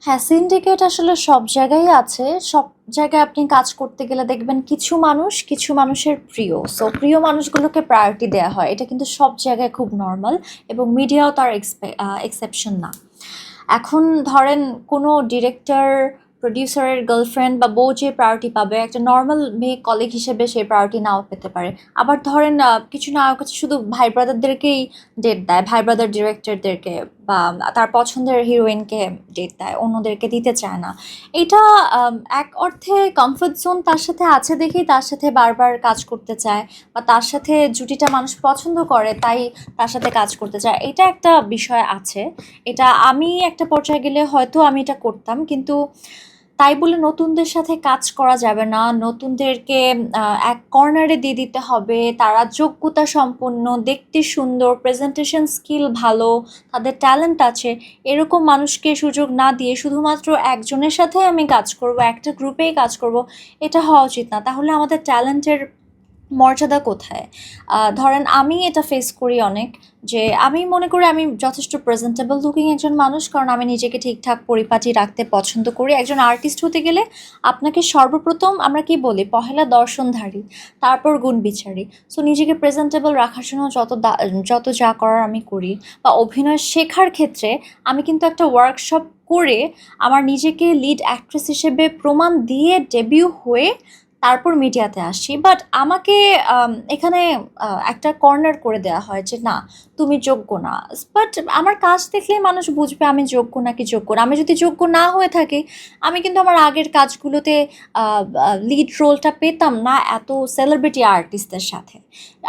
হ্যাঁ, সিন্ডিকেট আসলে সব জায়গায়ই আছে। সব জায়গায় আপনি কাজ করতে গেলে দেখবেন কিছু মানুষের প্রিয়। সো প্রিয় মানুষগুলোকে প্রায়োরিটি দেয়া হয়। এটা কিন্তু সব জায়গায় খুব নরমাল এবং মিডিয়াও তার এক্সেপশন না। এখন ধরেন কোনো ডিরেক্টর, প্রোডিউসারের গার্লফ্রেন্ড বা বউ যে প্রায়োরিটি পাবে, একটা নর্মাল মেয়ে কলিগ হিসেবে সে প্রায়োরিটি নাও পেতে পারে। আবার ধরেন কিছু নায়ক আছে শুধু ভাই ব্রাদারদেরকেই ডেট দেয়, ভাই ব্রাদার ডিরেক্টরদেরকে বা তার পছন্দের হিরোইনকে ডেট দেয়, অন্যদেরকে দিতে চায় না। এটা এক অর্থে কমফোর্ট জোন তার সাথে আছে দেখেই তার সাথে বারবার কাজ করতে চায়, বা তার সাথে জুটিটা মানুষ পছন্দ করে তাই তার সাথে কাজ করতে চায়। এটা একটা বিষয় আছে। এটা আমি একটা পর্যায়ে গেলে হয়তো আমি এটা করতাম, কিন্তু তাই বলে নতুনদের সাথে কাজ করা যাবে না। নতুনদেরকে এক কর্নারে দিয়ে দিতে হবে। তারা যোগ্যতা সম্পন্ন, দেখতে সুন্দর, প্রেজেন্টেশন স্কিল ভালো, তাদের ট্যালেন্ট আছে, এরকম মানুষকে সুযোগ না দিয়ে শুধুমাত্র একজনের সাথে আমি কাজ করব, একটা গ্রুপেই কাজ করব, এটা হওয়া উচিত না। তাহলে আমাদের ট্যালেন্টের মর্যাদা কোথায়? ধরেন আমি এটা ফেস করি অনেক, যে আমি মনে করি আমি যথেষ্ট প্রেজেন্টেবল লুকিং একজন মানুষ, কারণ আমি নিজেকে ঠিকঠাক পরিপাটি রাখতে পছন্দ করি। একজন আর্টিস্ট হতে গেলে আপনাকে সর্বপ্রথম আমরা কি বলি, পহেলা দর্শনধারী, তারপর গুণ বিচারী। সো নিজেকে প্রেজেন্টেবল রাখার জন্য যত যা করার আমি করি, বা অভিনয় শেখার ক্ষেত্রে আমি কিন্তু একটা ওয়ার্কশপ করে আমার নিজেকে লিড অ্যাক্ট্রেস হিসেবে প্রমাণ দিয়ে ডেবিউ হয়ে তারপর মিডিয়াতে আসি। বাট আমাকে এখানে একটা কর্নার করে দেওয়া হয় যে না, তুমি যোগ্য না। বাট আমার কাজ দেখলেই মানুষ বুঝবে আমি যোগ্য নাকি যোগ্য না। আমি যদি যোগ্য না হয়ে থাকি, আমি কিন্তু আমার আগের কাজগুলোতে লিড রোলটা পেতাম না এত সেলিব্রিটি আর্টিস্টদের সাথে।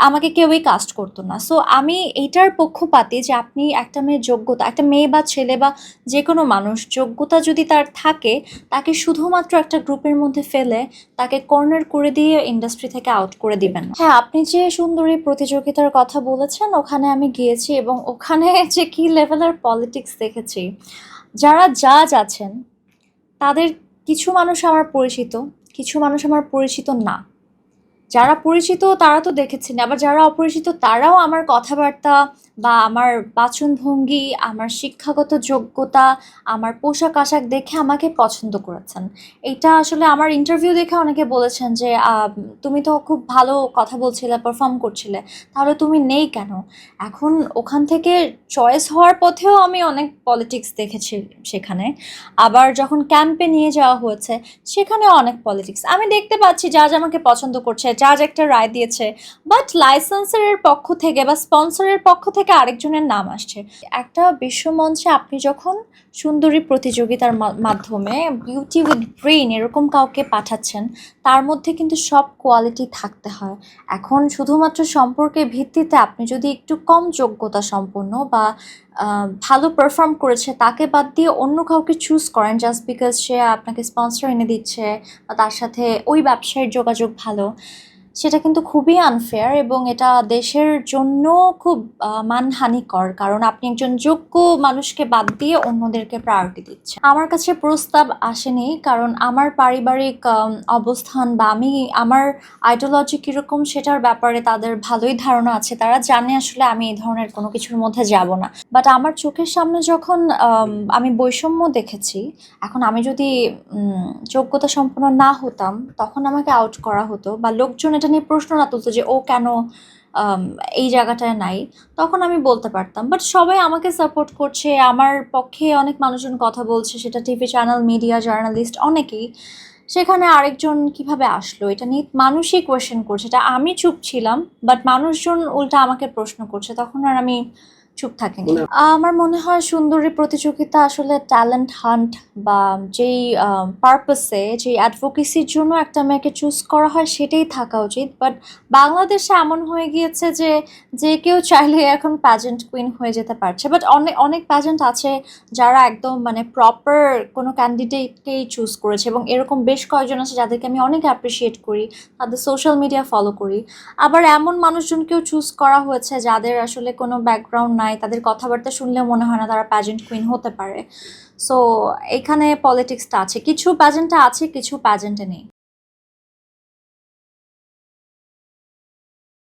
আমাকে কেউই কাস্ট করতো না। সো আমি এইটার পক্ষপাতী যে আপনি একটা মেয়ের যোগ্যতা, একটা মেয়ে বা ছেলে বা যে কোনো মানুষ যোগ্যতা যদি তার থাকে, তাকে শুধুমাত্র একটা গ্রুপের মধ্যে ফেলে তাকে কর্নার করে দিয়ে ইন্ডাস্ট্রি থেকে আউট করে দিবেন না। হ্যাঁ, আপনি যে সুন্দরী প্রতিযোগিতার কথা বলেছেন, ওখানে আমি গিয়েছি এবং ওখানে যে কি লেভেলের পলিটিক্স দেখেছি। যারা জাজ আছেন তাদের কিছু মানুষ আমার পরিচিত, কিছু মানুষ আমার পরিচিত না। যারা পরিচিত তারা তো দেখেছেন, আবার যারা অপরিচিত তারাও আমার কথাবার্তা বা আমার বাচনভঙ্গি, আমার শিক্ষাগত যোগ্যতা, আমার পোশাক আশাক দেখে আমাকে পছন্দ করেছেন। এইটা আসলে আমার ইন্টারভিউ দেখে অনেকে বলেছেন যে তুমি তো খুব ভালো কথা বলছিলে, পারফর্ম করছিলে, তাহলে তুমি নেই কেন? এখন ওখান থেকে চয়েস হওয়ার পথেও আমি অনেক পলিটিক্স দেখেছি সেখানে। আবার যখন ক্যাম্পে নিয়ে যাওয়া হয়েছে, সেখানেও অনেক পলিটিক্স আমি দেখতে পাচ্ছি। জাজ আমাকে পছন্দ করছে, জাজ একটা রায় দিয়েছে, বাট লাইসেন্সারের পক্ষ থেকে বা স্পন্সরের পক্ষ থেকে আরেকজনের নাম আসছে। একটা বিশ্বমঞ্চে আপনি যখন সুন্দরী প্রতিযোগিতার মাধ্যমে বিউটি উইথ ব্রেইন এরকম কাউকে পাঠাচ্ছেন, তার মধ্যে কিন্তু সব কোয়ালিটি থাকতে হয়। এখন শুধুমাত্র সম্পর্কের ভিত্তিতে আপনি যদি একটু কম যোগ্যতা সম্পন্ন বা ভালো পারফর্ম করেছে তাকে বাদ দিয়ে অন্য কাউকে চুজ করেন জাস্ট বিকজ সে আপনাকে স্পন্সর এনে দিচ্ছে বা তার সাথে ওই ব্যবসায়ের যোগাযোগ ভালো, সেটা কিন্তু খুবই আনফেয়ার এবং এটা দেশের জন্য খুব মানহানিকর। কারণ আপনি একজন যোগ্য মানুষকে বাদ দিয়ে অন্যদেরকে প্রায়োরিটি দিচ্ছেন। আমার কাছে প্রস্তাব আসেনি, কারণ আমার পারিবারিক অবস্থান বা আমার আইডিওলজি কীরকম সেটার ব্যাপারে তাদের ভালোই ধারণা আছে। তারা জানে আসলে আমি এই ধরনের কোনো কিছুর মধ্যে যাব না। বাট আমার চোখের সামনে যখন আমি বৈষম্য দেখেছি, এখন আমি যদি যোগ্যতা সম্পন্ন না হতাম তখন আমাকে আউট করা হতো, বা লোকজন এটা নিয়ে প্রশ্ন না তুলতো যে ও কেন আম, এই জায়গাটায় নাই, তখন আমি বলতে পারতাম। বাট সবাই আমাকে সাপোর্ট করছে, আমার পক্ষে অনেক মানুষজন কথা বলছে, সেটা টিভি চ্যানেল, মিডিয়া, জার্নালিস্ট, অনেকেই। সেখানে আরেকজন কিভাবে আসলো এটা নিয়ে মানুষই কোয়েশ্চেন করছে, এটা আমি চুপ ছিলাম, বাট মানুষজন উল্টা আমাকে প্রশ্ন করছে, তখন আর আমি চুপ থাকিনি। আমার মনে হয় সুন্দরী প্রতিযোগিতা আসলে ট্যালেন্ট হান্ট বা যেই পারপাসে, যেই অ্যাডভোকেসির জন্য একটা মেয়েকে চুজ করা হয় সেটাই থাকা উচিত। বাট বাংলাদেশে এমন হয়ে গিয়েছে যে যে কেউ চাইলে এখন প্যাজেন্ট কুইন হয়ে যেতে পারছে। বাট অনেক অনেক প্যাজেন্ট আছে যারা একদম মানে প্রপার কোনো ক্যান্ডিডেটকেই চুজ করেছে, এবং এরকম বেশ কয়েকজন আছে যাদেরকে আমি অনেক অ্যাপ্রিসিয়েট করি, তাদের সোশ্যাল মিডিয়া ফলো করি। আবার এমন মানুষজনকেও চুজ করা হয়েছে যাদের আসলে কোনো ব্যাকগ্রাউন্ড নাই, তাদের কথাবার্তা শুনলেও মনে হয় না তারা প্যাজেন্ট কুইন হতে পারে। সো এখানে পলিটিক্সটা আছে, কিছু প্যাজেন্টে আছে, কিছু প্যাজেন্টে নেই।